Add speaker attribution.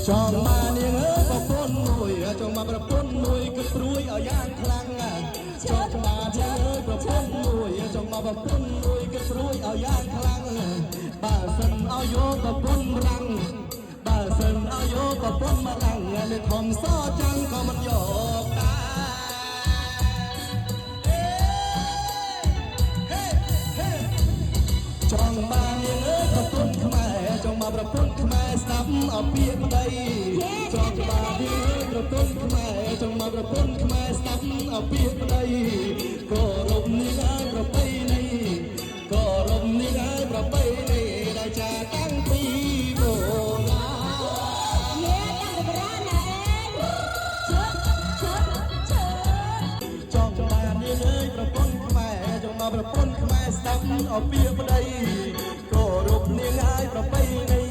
Speaker 1: ចង់បាននាងអើយប្រពន្ធមួយចង់មកប្រពន្ធមួយគិតព្រួយឲ្យយ៉ាងខ្លាំងចង់បាននាងអើយប្រពន្ធមួយចង់មកប្រពន្ធមួយគិតព្រួយឲ្យយ៉ាងខ្លាំងបើសិនឲ្យយកប្រពន្ធរាំងបើសិនឲ្យយកប្រពន្ធមករាំងនេះធំសចាំងក៏មិនយកដែរចង់បាននាងអើយប្រពន្ធខ្មែរចង់មកប្រពន្ធខ្មែរស្ដាប់អំពីប្តីចង់បាននាងអើយប្រពន្ធខ្មែរចង់មកប្រពន្ធខ្មែរស្ដាប់អំពីប្តីគោរពនាងអើយប្រពៃណីគោរពនាងអើយប្រពៃណីដែលចាតាំងពីបុរាណតាំងពីបុរាណណាចង់បាននាងអើយប្រពន្ធខ្មែរចង់មកប្រពន្ធខ្មែរស្ដាប់អំពីប្តីគោរពនាងអើយប្រពៃណី